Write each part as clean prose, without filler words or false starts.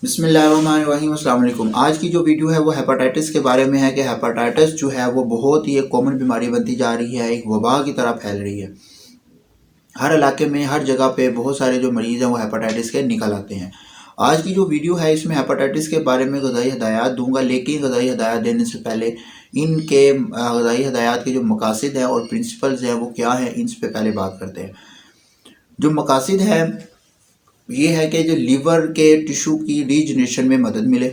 بسم اللہ الرحمن الرحیم، السلام علیکم۔ آج کی جو ویڈیو ہے وہ ہیپاٹائٹس کے بارے میں ہے کہ ہیپاٹائٹس جو ہے وہ بہت ہی ایک کامن بیماری بنتی جا رہی ہے، ایک وبا کی طرح پھیل رہی ہے۔ ہر علاقے میں ہر جگہ پہ بہت سارے جو مریض ہیں وہ ہیپاٹائٹس کے نکل آتے ہیں۔ آج کی جو ویڈیو ہے اس میں ہیپاٹائٹس کے بارے میں غذائی ہدایات دوں گا، لیکن غذائی ہدایات دینے سے پہلے ان کے غذائی ہدایات کے جو مقاصد ہیں اور پرنسپلز ہیں وہ کیا ہیں، ان پہ پہلے بات کرتے ہیں۔ جو مقاصد ہے یہ ہے کہ جو لیور کے ٹیشو کی ریجنریشن میں مدد ملے،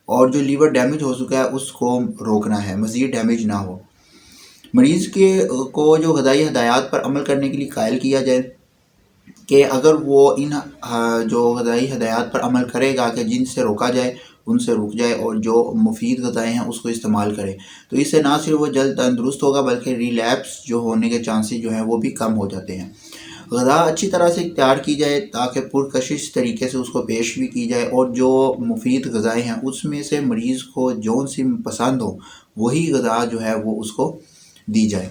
اور جو لیور ڈیمیج ہو چکا ہے اس کو روکنا ہے، مزید ڈیمیج نہ ہو۔ مریض کو جو غذائی ہدایات پر عمل کرنے کے لیے قائل کیا جائے کہ اگر وہ ان جو غذائی ہدایات پر عمل کرے گا کہ جن سے روکا جائے ان سے رک جائے، اور جو مفید غذائیں ہیں اس کو استعمال کرے، تو اس سے نہ صرف وہ جلد تندرست ہوگا بلکہ ریلیپس جو ہونے کے چانسز جو ہیں وہ بھی کم ہو جاتے ہیں۔ غذا اچھی طرح سے اختیار کی جائے تاکہ پرکشش طریقے سے اس کو پیش بھی کی جائے، اور جو مفید غذائیں ہیں اس میں سے مریض کو جون سی پسند ہو وہی غذا جو ہے وہ اس کو دی جائے۔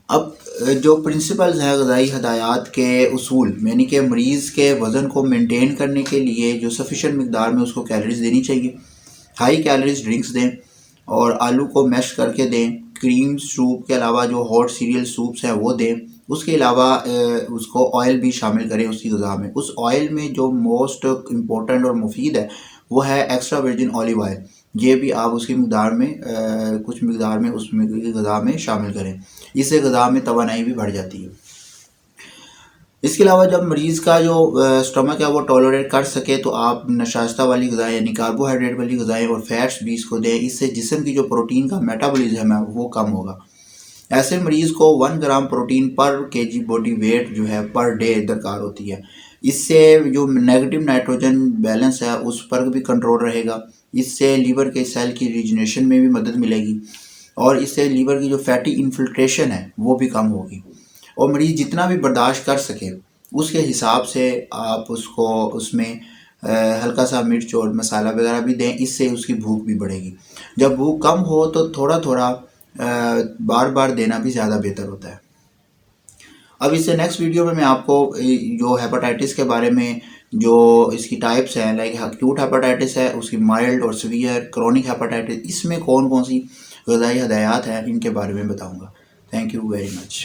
اب جو پرنسپلز ہیں غذائی ہدایات کے اصول، یعنی کہ مریض کے وزن کو مینٹین کرنے کے لیے جو سفیشینٹ مقدار میں اس کو کیلریز دینی چاہیے، ہائی کیلریز ڈرنکس دیں، اور آلو کو میش کر کے دیں، کریم سوپ کے علاوہ جو ہاٹ سیریل سوپس ہیں وہ دیں۔ اس کے علاوہ اس کو آئل بھی شامل کریں اس کی غذا میں۔ اس آئل میں جو موسٹ امپورٹنٹ اور مفید ہے وہ ہے ایکسٹرا ورجن اولیو آئل، یہ بھی آپ اس کی مقدار میں کچھ مقدار میں اس میں غذا میں شامل کریں، اس سے غذا میں توانائی بھی بڑھ جاتی ہے۔ اس کے علاوہ جب مریض کا جو اسٹمک ہے وہ ٹالریٹ کر سکے تو آپ نشاستہ والی غذائیں یعنی کاربوہائیڈریٹ والی غذائیں اور فیٹس بھی اس کو دیں، اس سے جسم کی جو پروٹین کا میٹابولزم ہے وہ کم ہوگا۔ ایسے مریض کو 1 گرام پروٹین پر kg باڈی ویٹ جو ہے پر ڈے درکار ہوتی ہے۔ اس سے جو نیگیٹو نائٹروجن بیلنس ہے اس پر بھی کنٹرول رہے گا، اس سے لیور کے سیل کی ریجنریشن میں بھی مدد ملے گی، اور اس سے لیور کی جو فیٹی انفلٹریشن ہے وہ بھی کم ہوگی۔ اور مریض جتنا بھی برداشت کر سکے اس کے حساب سے آپ اس کو اس میں ہلکا سا مرچ اور مسالہ وغیرہ بھی دیں، اس سے اس کی بھوک بھی بڑھے گی۔ جب بھوک کم ہو تو تھوڑا تھوڑا بار بار دینا بھی زیادہ بہتر ہوتا ہے۔ اب اس سے نیکسٹ ویڈیو میں آپ کو جو ہیپاٹائٹس کے بارے میں جو اس کی ٹائپس ہیں، لائک ایکیوٹ ہیپاٹائٹس ہے، اس کی مائلڈ اور سیویئر، کرونک ہیپاٹائٹس، اس میں کون کون سی غذائی ہدایات ہیں ان کے بارے میں بتاؤں گا۔ Thank you very much.